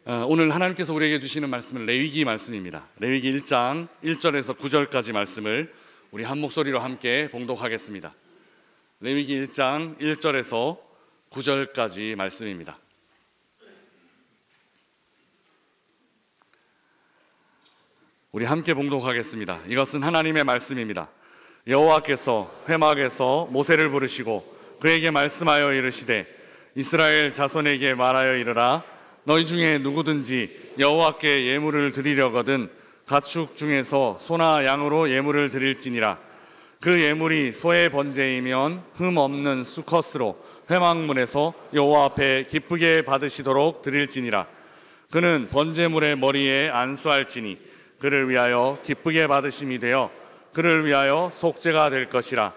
오늘 하나님께서 우리에게 주시는 말씀은 레위기 말씀입니다. 레위기 1장 1절에서 9절까지 말씀을 우리 한 목소리로 함께 봉독하겠습니다. 레위기 1장 1절에서 9절까지 말씀입니다. 우리 함께 봉독하겠습니다. 이것은 하나님의 말씀입니다. 여호와께서 회막에서 모세를 부르시고 그에게 말씀하여 이르시되 이스라엘 자손에게 말하여 이르라. 너희 중에 누구든지 여호와께 예물을 드리려거든 가축 중에서 소나 양으로 예물을 드릴지니라. 그 예물이 소의 번제이면 흠 없는 수컷으로 회막문에서 여호와 앞에 기쁘게 받으시도록 드릴지니라. 그는 번제물의 머리에 안수할지니 그를 위하여 기쁘게 받으심이 되어 그를 위하여 속죄가 될 것이라.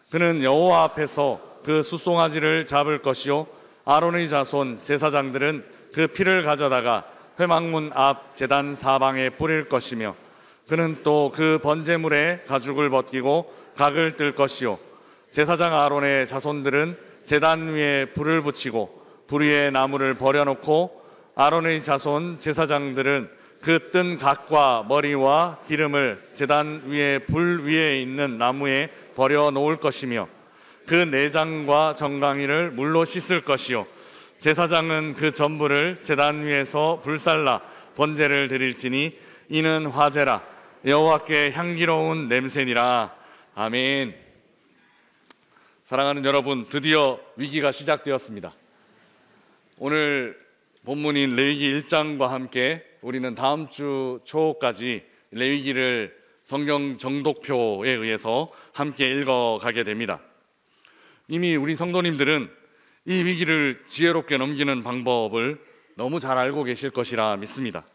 그는 여호와 앞에서 그 숫송아지를 잡을 것이요 아론의 자손 제사장들은 그 피를 가져다가 회막문 앞 제단 사방에 뿌릴 것이며 그는 또 그 번제물에 가죽을 벗기고 각을 뜰 것이요 제사장 아론의 자손들은 제단 위에 불을 붙이고 불 위에 나무를 버려놓고 아론의 자손 제사장들은 그 뜬 각과 머리와 기름을 제단 위에 불 위에 있는 나무에 버려 놓을 것이며 그 내장과 정강이를 물로 씻을 것이요 제사장은 그 전부를 제단 위에서 불살라 번제를 드릴지니 이는 화제라. 여호와께 향기로운 냄새니라. 아멘. 사랑하는 여러분, 드디어 위기가 시작되었습니다. 오늘 본문인 레위기 1장과 함께 우리는 다음 주 초까지 레위기를 성경 정독표에 의해서 함께 읽어가게 됩니다. 이미 우리 성도님들은 이 위기를 지혜롭게 넘기는 방법을 너무 잘 알고 계실 것이라 믿습니다.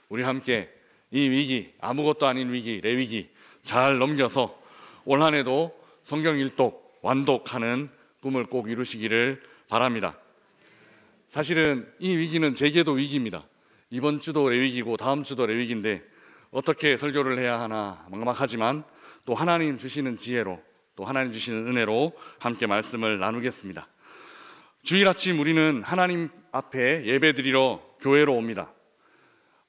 우리 함께 이 위기, 아무것도 아닌 위기, 레위기 잘 넘겨서 올 한 해도 성경 일독, 완독하는 꿈을 꼭 이루시기를 바랍니다. 사실은 이 위기는 제게도 위기입니다. 이번 주도 레위기고 다음 주도 레위기인데 어떻게 설교를 해야 하나 막막하지만 또 하나님 주시는 지혜로 또 하나님 주시는 은혜로 함께 말씀을 나누겠습니다. 주일 아침 우리는 하나님 앞에 예배드리러 교회로 옵니다.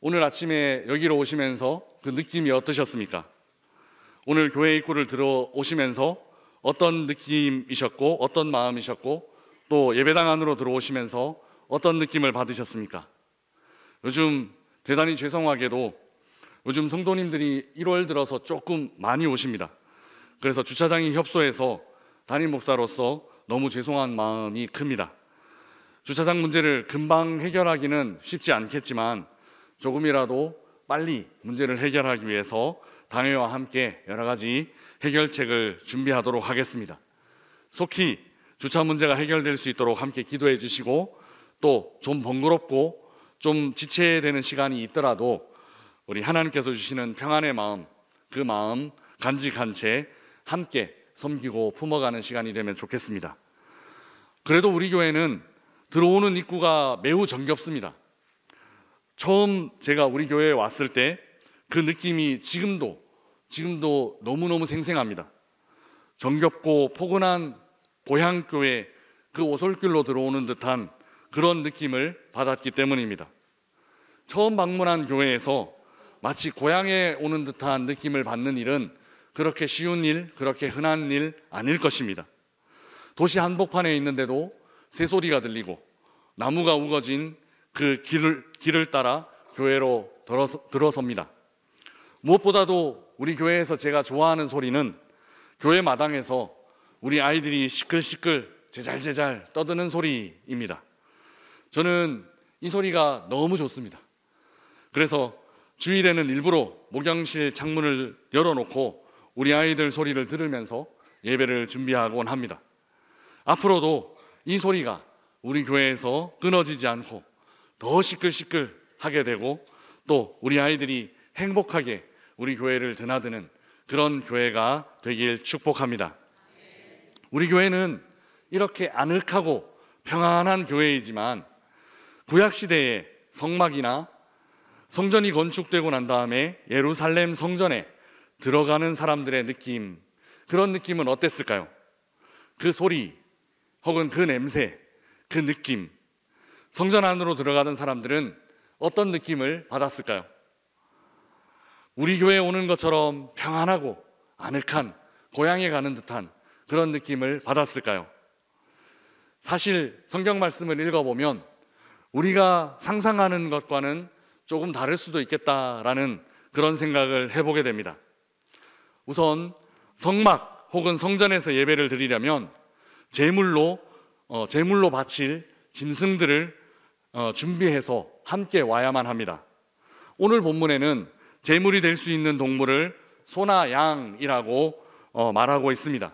오늘 아침에 여기로 오시면서 그 느낌이 어떠셨습니까? 오늘 교회 입구를 들어오시면서 어떤 느낌이셨고 어떤 마음이셨고 또 예배당 안으로 들어오시면서 어떤 느낌을 받으셨습니까? 요즘 대단히 죄송하게도 요즘 성도님들이 1월 들어서 조금 많이 오십니다. 그래서 주차장이 협소해서 담임 목사로서 너무 죄송한 마음이 큽니다. 주차장 문제를 금방 해결하기는 쉽지 않겠지만 조금이라도 빨리 문제를 해결하기 위해서 당회와 함께 여러 가지 해결책을 준비하도록 하겠습니다. 속히 주차 문제가 해결될 수 있도록 함께 기도해 주시고 또 좀 번거롭고 좀 지체되는 시간이 있더라도 우리 하나님께서 주시는 평안의 마음, 그 마음 간직한 채 함께 섬기고 품어가는 시간이 되면 좋겠습니다. 그래도 우리 교회는 들어오는 입구가 매우 정겹습니다. 처음 제가 우리 교회에 왔을 때 그 느낌이 지금도 너무너무 생생합니다. 정겹고 포근한 고향교회 그 오솔길로 들어오는 듯한 그런 느낌을 받았기 때문입니다. 처음 방문한 교회에서 마치 고향에 오는 듯한 느낌을 받는 일은 그렇게 쉬운 일, 그렇게 흔한 일 아닐 것입니다. 도시 한복판에 있는데도 새소리가 들리고 나무가 우거진 그 길을 따라 교회로 들어섭니다. 무엇보다도 우리 교회에서 제가 좋아하는 소리는 교회 마당에서 우리 아이들이 시끌시끌 제잘제잘 떠드는 소리입니다. 저는 이 소리가 너무 좋습니다. 그래서 주일에는 일부러 목욕실 창문을 열어놓고 우리 아이들 소리를 들으면서 예배를 준비하곤 합니다. 앞으로도 이 소리가 우리 교회에서 끊어지지 않고 더 시끌시끌하게 되고 또 우리 아이들이 행복하게 우리 교회를 드나드는 그런 교회가 되길 축복합니다. 우리 교회는 이렇게 아늑하고 평안한 교회이지만 구약시대의 성막이나 성전이 건축되고 난 다음에 예루살렘 성전에 들어가는 사람들의 느낌, 그런 느낌은 어땠을까요? 그 소리 혹은 그 냄새, 그 느낌, 성전 안으로 들어가던 사람들은 어떤 느낌을 받았을까요? 우리 교회에 오는 것처럼 평안하고 아늑한 고향에 가는 듯한 그런 느낌을 받았을까요? 사실 성경 말씀을 읽어보면 우리가 상상하는 것과는 조금 다를 수도 있겠다라는 그런 생각을 해보게 됩니다. 우선 성막 혹은 성전에서 예배를 드리려면 제물로 바칠 짐승들을 준비해서 함께 와야만 합니다. 오늘 본문에는 제물이 될 수 있는 동물을 소나 양이라고 말하고 있습니다.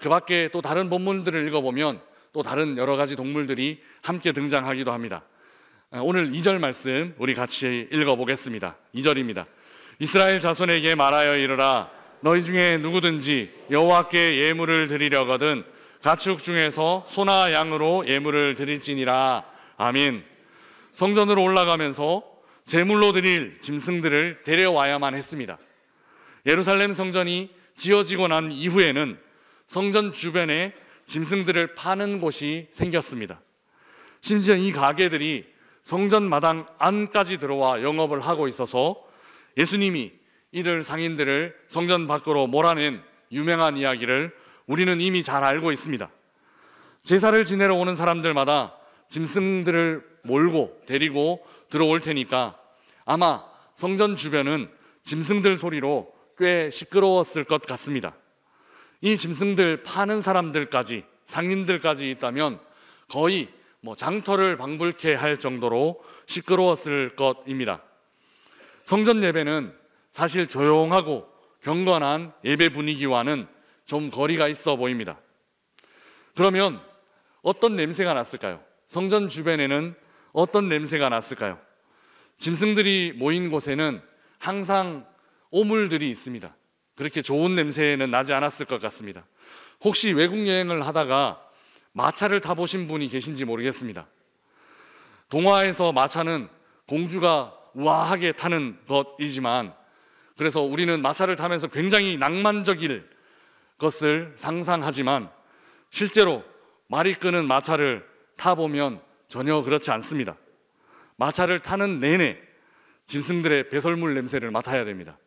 그 밖에 또 다른 본문들을 읽어보면 또 다른 여러 가지 동물들이 함께 등장하기도 합니다. 오늘 2절 말씀 우리 같이 읽어보겠습니다. 2절입니다. 이스라엘 자손에게 말하여 이르라. 너희 중에 누구든지 여호와께 예물을 드리려거든 가축 중에서 소나 양으로 예물을 드릴지니라. 아멘. 성전으로 올라가면서 제물로 드릴 짐승들을 데려와야만 했습니다. 예루살렘 성전이 지어지고 난 이후에는 성전 주변에 짐승들을 파는 곳이 생겼습니다. 심지어 이 가게들이 성전 마당 안까지 들어와 영업을 하고 있어서 예수님이 이들 상인들을 성전 밖으로 몰아낸 유명한 이야기를 우리는 이미 잘 알고 있습니다. 제사를 지내러 오는 사람들마다 짐승들을 몰고 데리고 들어올 테니까 아마 성전 주변은 짐승들 소리로 꽤 시끄러웠을 것 같습니다. 이 짐승들 파는 사람들까지, 상인들까지 있다면 거의 장터를 방불케 할 정도로 시끄러웠을 것입니다. 성전 예배는 사실 조용하고 경건한 예배 분위기와는 좀 거리가 있어 보입니다. 그러면 어떤 냄새가 났을까요? 성전 주변에는 어떤 냄새가 났을까요? 짐승들이 모인 곳에는 항상 오물들이 있습니다. 그렇게 좋은 냄새는 나지 않았을 것 같습니다. 혹시 외국 여행을 하다가 마차를 타보신 분이 계신지 모르겠습니다. 동화에서 마차는 공주가 우아하게 타는 것이지만, 그래서 우리는 마차를 타면서 굉장히 낭만적일 것을 상상하지만 실제로 말이 끄는 마차를 타보면 전혀 그렇지 않습니다. 마차를 타는 내내 짐승들의 배설물 냄새를 맡아야 됩니다.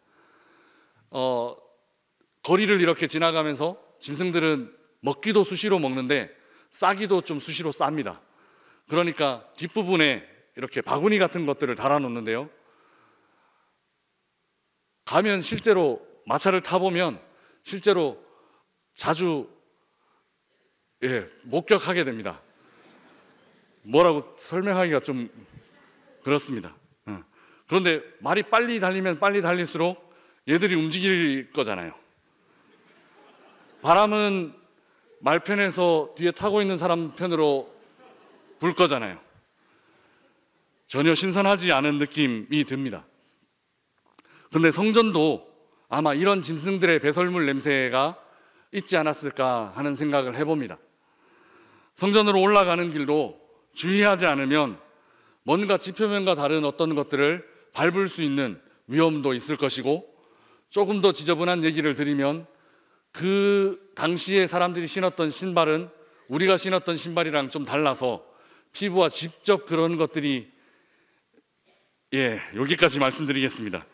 거리를 이렇게 지나가면서 짐승들은 먹기도 수시로 먹는데 싸기도 좀 수시로 쌉니다. 그러니까 뒷부분에 이렇게 바구니 같은 것들을 달아놓는데요, 가면 실제로 마차를 타보면 실제로 자주 목격하게 됩니다. 뭐라고 설명하기가 좀 그렇습니다. 그런데 말이 빨리 달리면 빨리 달릴수록 얘들이 움직일 거잖아요. 바람은 말편에서 뒤에 타고 있는 사람 편으로 불 거잖아요. 전혀 신선하지 않은 느낌이 듭니다. 그런데 성전도 아마 이런 짐승들의 배설물 냄새가 있지 않았을까 하는 생각을 해봅니다. 성전으로 올라가는 길도 주의하지 않으면 뭔가 지표면과 다른 어떤 것들을 밟을 수 있는 위험도 있을 것이고, 조금 더 지저분한 얘기를 드리면 그 당시에 사람들이 신었던 신발은 우리가 신었던 신발이랑 좀 달라서 피부와 직접 그런 것들이, 여기까지 말씀드리겠습니다.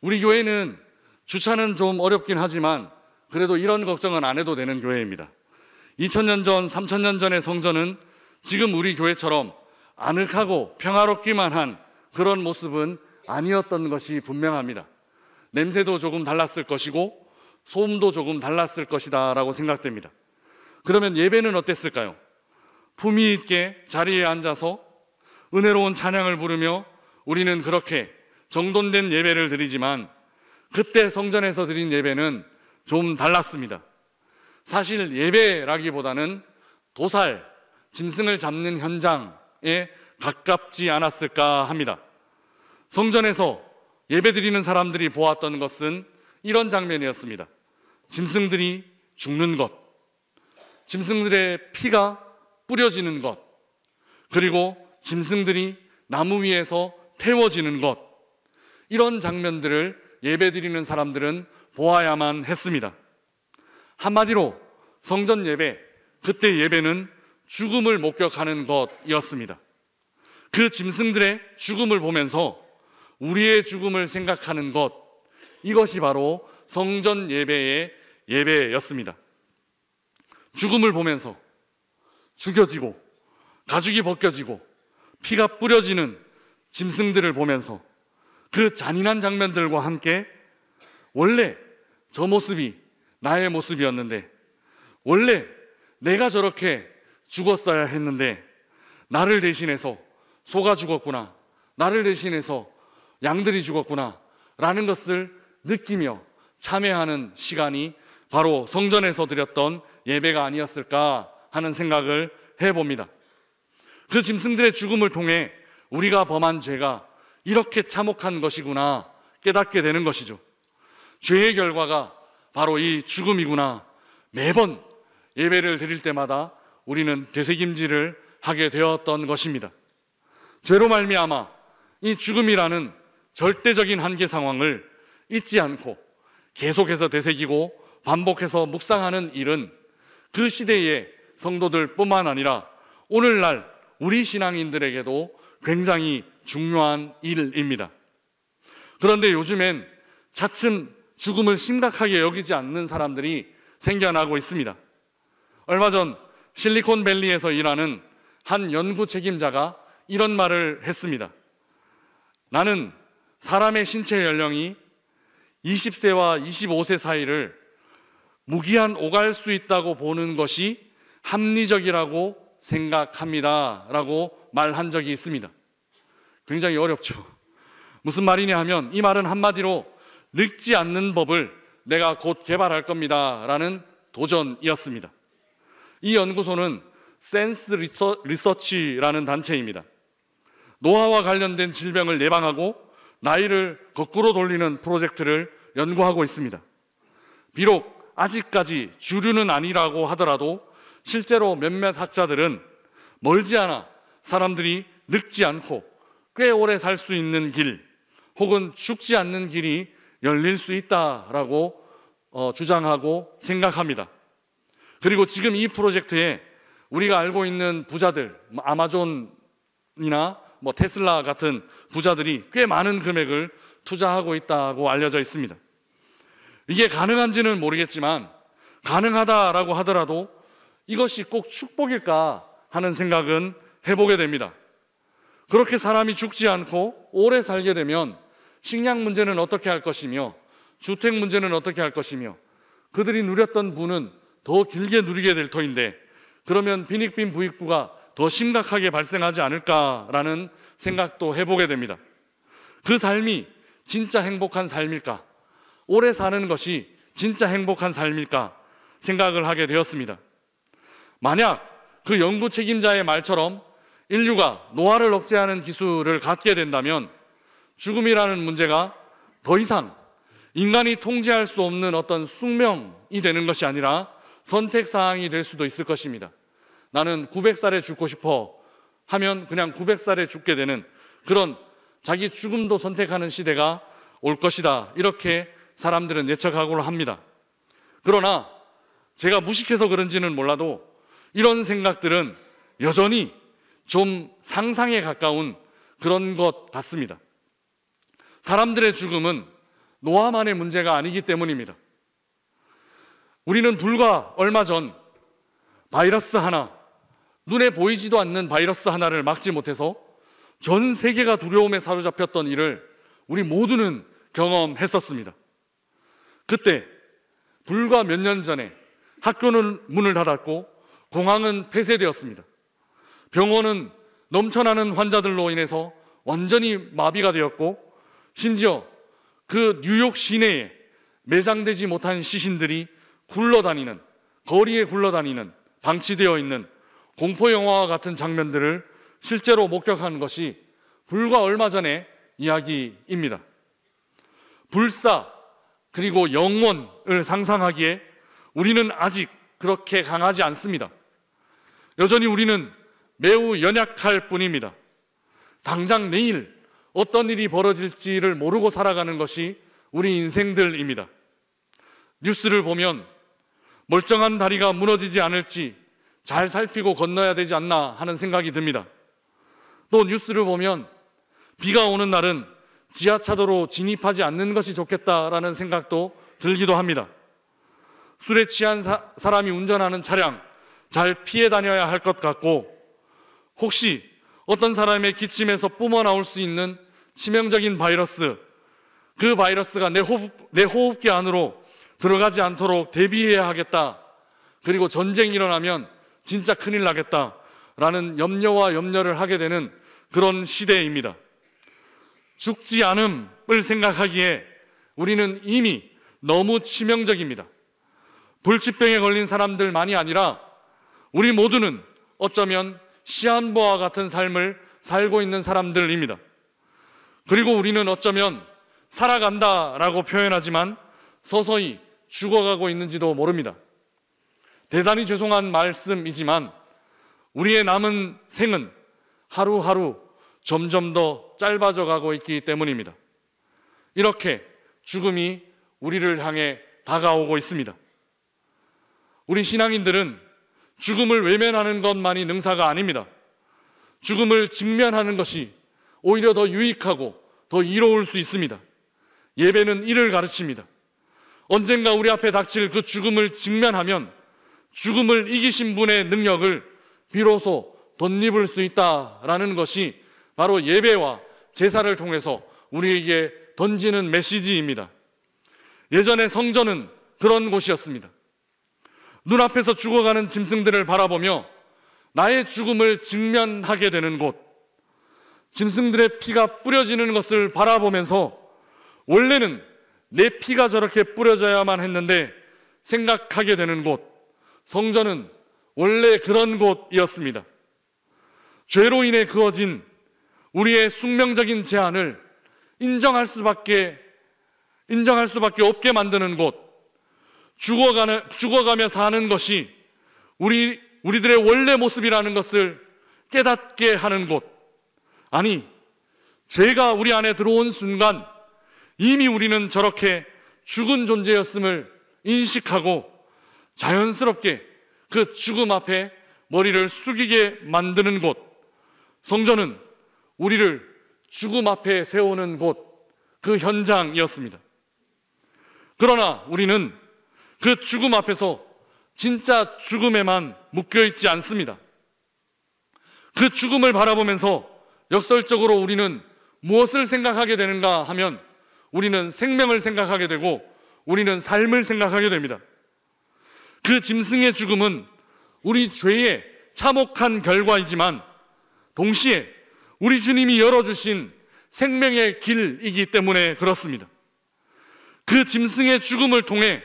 우리 교회는 주차는 좀 어렵긴 하지만 그래도 이런 걱정은 안 해도 되는 교회입니다. 2000년 전, 3000년 전의 성전은 지금 우리 교회처럼 아늑하고 평화롭기만 한 그런 모습은 아니었던 것이 분명합니다. 냄새도 조금 달랐을 것이고 소음도 조금 달랐을 것이다 라고 생각됩니다. 그러면 예배는 어땠을까요? 품위 있게 자리에 앉아서 은혜로운 찬양을 부르며 우리는 그렇게 정돈된 예배를 드리지만, 그때 성전에서 드린 예배는 좀 달랐습니다. 사실 예배라기보다는 도살, 짐승을 잡는 현장에 가깝지 않았을까 합니다. 성전에서 예배드리는 사람들이 보았던 것은 이런 장면이었습니다. 짐승들이 죽는 것, 짐승들의 피가 뿌려지는 것, 그리고 짐승들이 나무 위에서 태워지는 것, 이런 장면들을 예배드리는 사람들은 보아야만 했습니다. 한마디로 성전 예배, 그때 예배는 죽음을 목격하는 것이었습니다. 그 짐승들의 죽음을 보면서 우리의 죽음을 생각하는 것, 이것이 바로 성전 예배의 예배였습니다. 죽음을 보면서 죽여지고 가죽이 벗겨지고 피가 뿌려지는 짐승들을 보면서 그 잔인한 장면들과 함께 원래 저 모습이 나의 모습이었는데, 원래 내가 저렇게 죽었어야 했는데 나를 대신해서 소가 죽었구나, 나를 대신해서 양들이 죽었구나 라는 것을 느끼며 참회하는 시간이 바로 성전에서 드렸던 예배가 아니었을까 하는 생각을 해봅니다. 그 짐승들의 죽음을 통해 우리가 범한 죄가 이렇게 참혹한 것이구나 깨닫게 되는 것이죠. 죄의 결과가 바로 이 죽음이구나. 매번 예배를 드릴 때마다 우리는 되새김질을 하게 되었던 것입니다. 죄로 말미암아 이 죽음이라는 절대적인 한계 상황을 잊지 않고 계속해서 되새기고 반복해서 묵상하는 일은 그 시대의 성도들뿐만 아니라 오늘날 우리 신앙인들에게도 굉장히 중요한 일입니다. 그런데 요즘엔 차츰 죽음을 심각하게 여기지 않는 사람들이 생겨나고 있습니다. 얼마 전 실리콘밸리에서 일하는 한 연구 책임자가 이런 말을 했습니다. 나는 사람의 신체 연령이 20세와 25세 사이를 무기한 오갈 수 있다고 보는 것이 합리적이라고 생각합니다 라고 말한 적이 있습니다. 굉장히 어렵죠. 무슨 말이냐 하면 이 말은 한마디로 늙지 않는 법을 내가 곧 개발할 겁니다 라는 도전이었습니다. 이 연구소는 센스 리서치라는 단체입니다. 노화와 관련된 질병을 예방하고 나이를 거꾸로 돌리는 프로젝트를 연구하고 있습니다. 비록 아직까지 주류는 아니라고 하더라도 실제로 몇몇 학자들은 멀지 않아 사람들이 늙지 않고 꽤 오래 살 수 있는 길 혹은 죽지 않는 길이 열릴 수 있다라고 주장하고 생각합니다. 그리고 지금 이 프로젝트에 우리가 알고 있는 부자들, 아마존이나 테슬라 같은 부자들이 꽤 많은 금액을 투자하고 있다고 알려져 있습니다. 이게 가능한지는 모르겠지만 가능하다라고 하더라도 이것이 꼭 축복일까 하는 생각은 해보게 됩니다. 그렇게 사람이 죽지 않고 오래 살게 되면 식량 문제는 어떻게 할 것이며 주택 문제는 어떻게 할 것이며 그들이 누렸던 부는 더 길게 누리게 될 터인데 그러면 빈익빈 부익부가 더 심각하게 발생하지 않을까라는 생각도 해보게 됩니다. 그 삶이 진짜 행복한 삶일까? 오래 사는 것이 진짜 행복한 삶일까? 생각을 하게 되었습니다. 만약 그 연구 책임자의 말처럼 인류가 노화를 억제하는 기술을 갖게 된다면 죽음이라는 문제가 더 이상 인간이 통제할 수 없는 어떤 숙명이 되는 것이 아니라 선택사항이 될 수도 있을 것입니다. 나는 900살에 죽고 싶어 하면 그냥 900살에 죽게 되는 그런 자기 죽음도 선택하는 시대가 올 것이다. 이렇게 사람들은 예측하고 합니다. 그러나 제가 무식해서 그런지는 몰라도 이런 생각들은 여전히 좀 상상에 가까운 그런 것 같습니다. 사람들의 죽음은 노화만의 문제가 아니기 때문입니다. 우리는 불과 얼마 전 바이러스 하나, 눈에 보이지도 않는 바이러스 하나를 막지 못해서 전 세계가 두려움에 사로잡혔던 일을 우리 모두는 경험했었습니다. 그때 불과 몇 년 전에 학교는 문을 닫았고 공항은 폐쇄되었습니다. 병원은 넘쳐나는 환자들로 인해서 완전히 마비가 되었고 심지어 그 뉴욕 시내에 매장되지 못한 시신들이 굴러다니는, 거리에 굴러다니는, 방치되어 있는 공포영화와 같은 장면들을 실제로 목격한 것이 불과 얼마 전의 이야기입니다. 불사 그리고 영원을 상상하기에 우리는 아직 그렇게 강하지 않습니다. 여전히 우리는 매우 연약할 뿐입니다. 당장 내일 어떤 일이 벌어질지를 모르고 살아가는 것이 우리 인생들입니다. 뉴스를 보면 멀쩡한 다리가 무너지지 않을지 잘 살피고 건너야 되지 않나 하는 생각이 듭니다. 또 뉴스를 보면 비가 오는 날은 지하차도로 진입하지 않는 것이 좋겠다라는 생각도 들기도 합니다. 술에 취한 사람이 운전하는 차량 잘 피해 다녀야 할 것 같고, 혹시 어떤 사람의 기침에서 뿜어나올 수 있는 치명적인 바이러스, 그 바이러스가 내 호흡기 안으로 들어가지 않도록 대비해야 하겠다. 그리고 전쟁이 일어나면 진짜 큰일 나겠다라는 염려를 하게 되는 그런 시대입니다. 죽지 않음을 생각하기에 우리는 이미 너무 치명적입니다. 불치병에 걸린 사람들만이 아니라 우리 모두는 어쩌면 시한부와 같은 삶을 살고 있는 사람들입니다. 그리고 우리는 어쩌면 살아간다라고 표현하지만 서서히 죽어가고 있는지도 모릅니다. 대단히 죄송한 말씀이지만 우리의 남은 생은 하루하루 점점 더 짧아져 가고 있기 때문입니다. 이렇게 죽음이 우리를 향해 다가오고 있습니다. 우리 신앙인들은 죽음을 외면하는 것만이 능사가 아닙니다. 죽음을 직면하는 것이 오히려 더 유익하고 더 이로울 수 있습니다. 예배는 이를 가르칩니다. 언젠가 우리 앞에 닥칠 그 죽음을 직면하면 죽음을 이기신 분의 능력을 비로소 덧입을 수 있다라는 것이 바로 예배와 제사를 통해서 우리에게 던지는 메시지입니다. 예전에 성전은 그런 곳이었습니다. 눈앞에서 죽어가는 짐승들을 바라보며 나의 죽음을 직면하게 되는 곳, 짐승들의 피가 뿌려지는 것을 바라보면서 원래는 내 피가 저렇게 뿌려져야만 했는데 생각하게 되는 곳, 성전은 원래 그런 곳이었습니다. 죄로 인해 그어진 우리의 숙명적인 제한을 인정할 수밖에 없게 만드는 곳, 죽어가며 사는 것이 우리들의 원래 모습이라는 것을 깨닫게 하는 곳, 아니, 죄가 우리 안에 들어온 순간 이미 우리는 저렇게 죽은 존재였음을 인식하고 자연스럽게 그 죽음 앞에 머리를 숙이게 만드는 곳, 성전은 우리를 죽음 앞에 세우는 곳, 그 현장이었습니다. 그러나 우리는 그 죽음 앞에서 진짜 죽음에만 묶여있지 않습니다. 그 죽음을 바라보면서 역설적으로 우리는 무엇을 생각하게 되는가 하면 우리는 생명을 생각하게 되고 우리는 삶을 생각하게 됩니다. 그 짐승의 죽음은 우리 죄의 참혹한 결과이지만 동시에 우리 주님이 열어주신 생명의 길이기 때문에 그렇습니다. 그 짐승의 죽음을 통해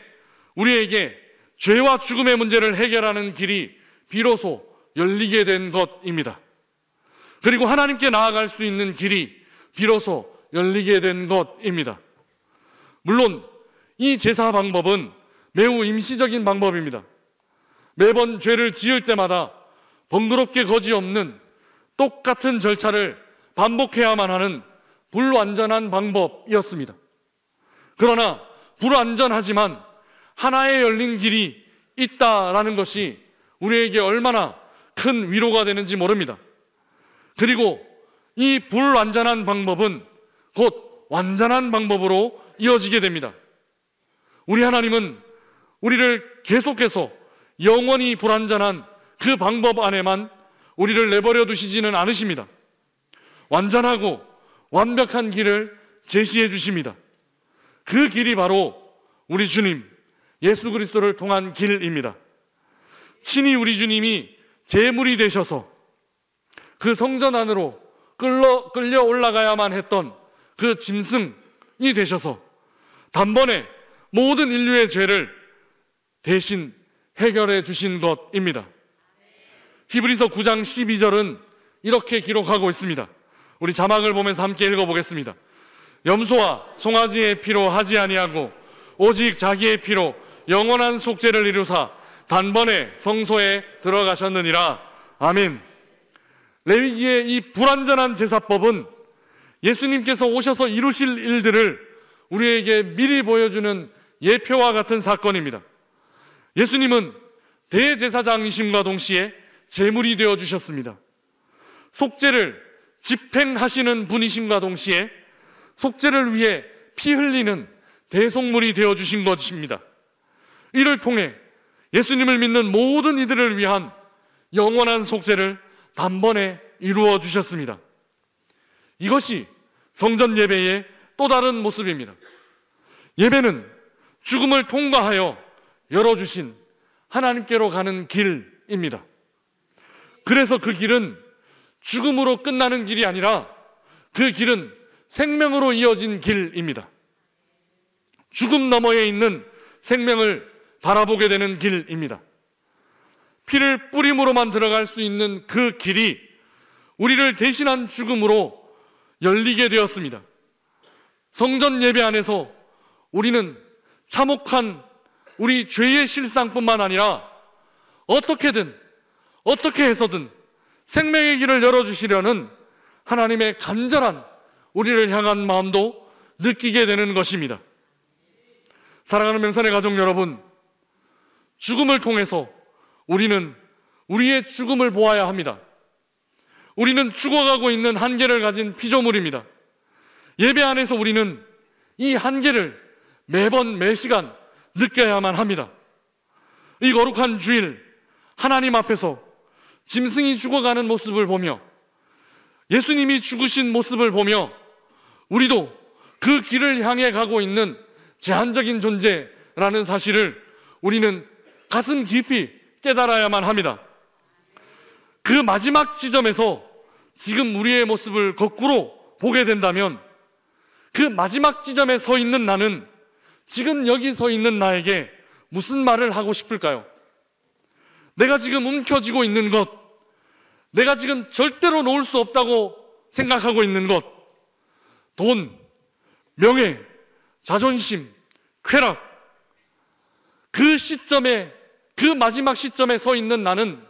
우리에게 죄와 죽음의 문제를 해결하는 길이 비로소 열리게 된 것입니다. 그리고 하나님께 나아갈 수 있는 길이 비로소 열리게 된 것입니다. 물론 이 제사 방법은 매우 임시적인 방법입니다. 매번 죄를 지을 때마다 번거롭게 거지없는 똑같은 절차를 반복해야만 하는 불완전한 방법이었습니다. 그러나 불완전하지만 하나의 열린 길이 있다라는 것이 우리에게 얼마나 큰 위로가 되는지 모릅니다. 그리고 이 불완전한 방법은 곧 완전한 방법으로 이어지게 됩니다. 우리 하나님은 우리를 계속해서 영원히 불완전한 그 방법 안에만 우리를 내버려 두시지는 않으십니다. 완전하고 완벽한 길을 제시해 주십니다. 그 길이 바로 우리 주님 예수 그리스도를 통한 길입니다. 친히 우리 주님이 제물이 되셔서 그 성전 안으로 끌려 올라가야만 했던 그 짐승이 되셔서 단번에 모든 인류의 죄를 대신 해결해 주신 것입니다. 히브리서 9장 12절은 이렇게 기록하고 있습니다. 우리 자막을 보면서 함께 읽어보겠습니다. 염소와 송아지의 피로 하지 아니하고 오직 자기의 피로 영원한 속죄를 이루사 단번에 성소에 들어가셨느니라. 아멘. 레위기의 이 불완전한 제사법은 예수님께서 오셔서 이루실 일들을 우리에게 미리 보여주는 예표와 같은 사건입니다. 예수님은 대제사장이심과 동시에 제물이 되어 주셨습니다. 속죄를 집행하시는 분이심과 동시에 속죄를 위해 피 흘리는 대속물이 되어주신 것입니다. 이를 통해 예수님을 믿는 모든 이들을 위한 영원한 속죄를 단번에 이루어 주셨습니다. 이것이 성전 예배의 또 다른 모습입니다. 예배는 죽음을 통과하여 열어주신 하나님께로 가는 길입니다. 그래서 그 길은 죽음으로 끝나는 길이 아니라 그 길은 생명으로 이어진 길입니다. 죽음 너머에 있는 생명을 바라보게 되는 길입니다. 피를 뿌림으로만 들어갈 수 있는 그 길이 우리를 대신한 죽음으로 열리게 되었습니다. 성전 예배 안에서 우리는 참혹한 우리 죄의 실상뿐만 아니라 어떻게 해서든 생명의 길을 열어주시려는 하나님의 간절한 우리를 향한 마음도 느끼게 되는 것입니다. 사랑하는 명산의 가족 여러분, 죽음을 통해서 우리는 우리의 죽음을 보아야 합니다. 우리는 죽어가고 있는 한계를 가진 피조물입니다. 예배 안에서 우리는 이 한계를 매번 매시간 느껴야만 합니다. 이 거룩한 주일 하나님 앞에서 짐승이 죽어가는 모습을 보며 예수님이 죽으신 모습을 보며 우리도 그 길을 향해 가고 있는 제한적인 존재라는 사실을 우리는 가슴 깊이 깨달아야만 합니다. 그 마지막 지점에서 지금 우리의 모습을 거꾸로 보게 된다면 그 마지막 지점에 서 있는 나는 지금 여기 서 있는 나에게 무슨 말을 하고 싶을까요? 내가 지금 움켜쥐고 있는 것, 내가 지금 절대로 놓을 수 없다고 생각하고 있는 것, 돈, 명예, 자존심, 쾌락, 그 시점에, 그 마지막 시점에 서 있는 나는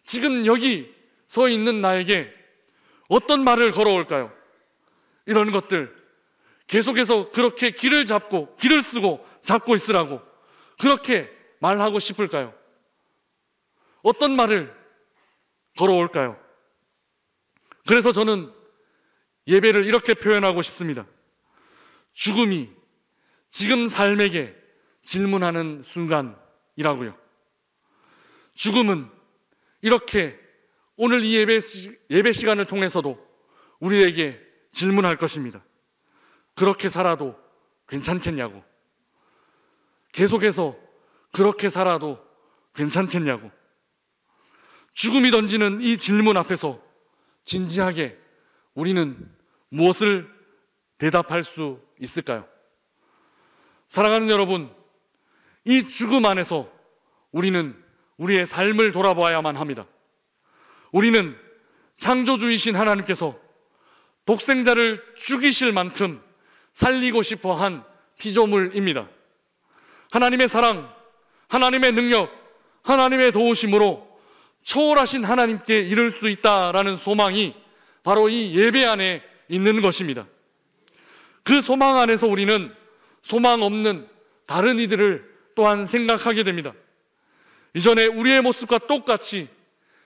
지금 여기 서 있는 나에게 어떤 말을 걸어올까요? 이런 것들 계속해서 그렇게 길을 쓰고 잡고 있으라고 그렇게 말하고 싶을까요? 어떤 말을 걸어올까요? 그래서 저는 예배를 이렇게 표현하고 싶습니다. 죽음이 지금 삶에게 질문하는 순간이라고요. 죽음은 이렇게 오늘 이 예배 시간을 통해서도 우리에게 질문할 것입니다. 그렇게 살아도 괜찮겠냐고. 계속해서 그렇게 살아도 괜찮겠냐고. 죽음이 던지는 이 질문 앞에서 진지하게 우리는 무엇을 대답할 수 있을까요? 사랑하는 여러분, 이 죽음 안에서 우리는 우리의 삶을 돌아봐야만 합니다. 우리는 창조주이신 하나님께서 독생자를 죽이실 만큼 살리고 싶어 한 피조물입니다. 하나님의 사랑, 하나님의 능력, 하나님의 도우심으로 초월하신 하나님께 이를 수 있다라는 소망이 바로 이 예배 안에 있는 것입니다. 그 소망 안에서 우리는 소망 없는 다른 이들을 또한 생각하게 됩니다. 이전에 우리의 모습과 똑같이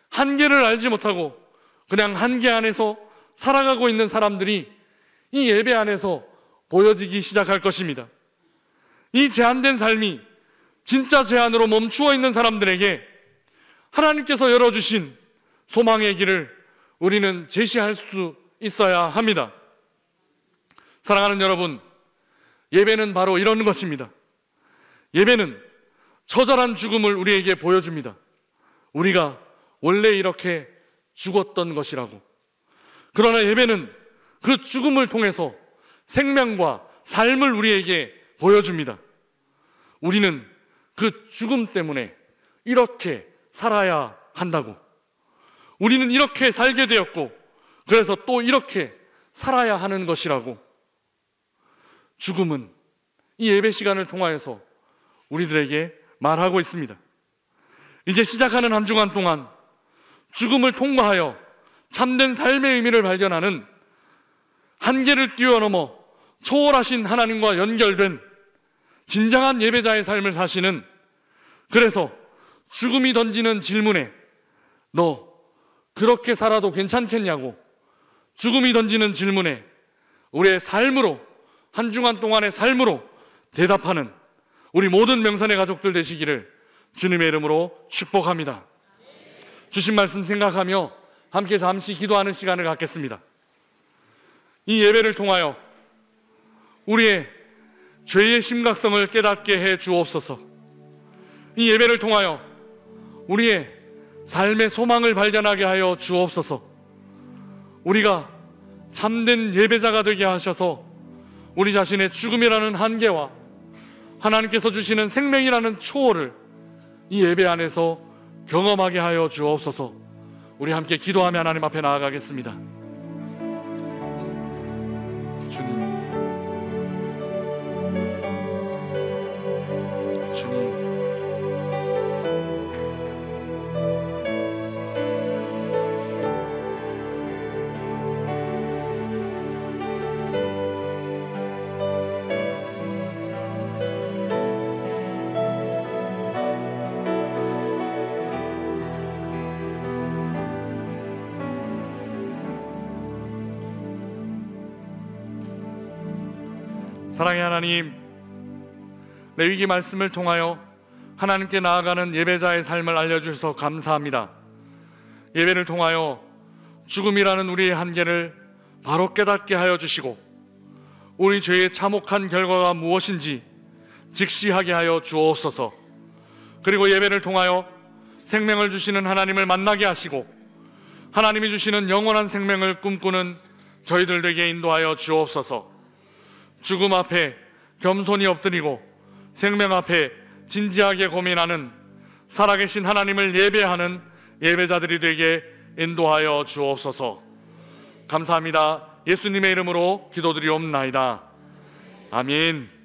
한계를 알지 못하고 그냥 한계 안에서 살아가고 있는 사람들이 이 예배 안에서 보여지기 시작할 것입니다. 이 제한된 삶이 진짜 제한으로 멈추어 있는 사람들에게 하나님께서 열어주신 소망의 길을 우리는 제시할 수 있어야 합니다. 사랑하는 여러분, 예배는 바로 이런 것입니다. 예배는 처절한 죽음을 우리에게 보여줍니다. 우리가 원래 이렇게 죽었던 것이라고. 그러나 예배는 그 죽음을 통해서 생명과 삶을 우리에게 보여줍니다. 우리는 그 죽음 때문에 이렇게 살아야 한다고. 우리는 이렇게 살게 되었고 그래서 또 이렇게 살아야 하는 것이라고. 죽음은 이 예배 시간을 통하여서 우리들에게 말하고 있습니다. 이제 시작하는 한 주간 동안 죽음을 통과하여 참된 삶의 의미를 발견하는 한계를 뛰어넘어 초월하신 하나님과 연결된 진정한 예배자의 삶을 사시는, 그래서 죽음이 던지는 질문에 너 그렇게 살아도 괜찮겠냐고 죽음이 던지는 질문에 우리의 삶으로, 한 주간 동안의 삶으로 대답하는 우리 모든 명산의 가족들 되시기를 주님의 이름으로 축복합니다. 주신 말씀 생각하며 함께 잠시 기도하는 시간을 갖겠습니다. 이 예배를 통하여 우리의 죄의 심각성을 깨닫게 해 주옵소서. 이 예배를 통하여 우리의 삶의 소망을 발견하게 하여 주옵소서. 우리가 참된 예배자가 되게 하셔서 우리 자신의 죽음이라는 한계와 하나님께서 주시는 생명이라는 초월을 이 예배 안에서 경험하게 하여 주옵소서. 우리 함께 기도하며 하나님 앞에 나아가겠습니다. 주님, 주님, 사랑의 하나님, 레위기 말씀을 통하여 하나님께 나아가는 예배자의 삶을 알려주셔서 감사합니다. 예배를 통하여 죽음이라는 우리의 한계를 바로 깨닫게 하여 주시고 우리 죄의 참혹한 결과가 무엇인지 직시하게 하여 주옵소서. 그리고 예배를 통하여 생명을 주시는 하나님을 만나게 하시고 하나님이 주시는 영원한 생명을 꿈꾸는 저희들에게 인도하여 주옵소서. 죽음 앞에 겸손히 엎드리고 생명 앞에 진지하게 고민하는 살아계신 하나님을 예배하는 예배자들이 되게 인도하여 주옵소서. 감사합니다. 예수님의 이름으로 기도드리옵나이다. 아멘.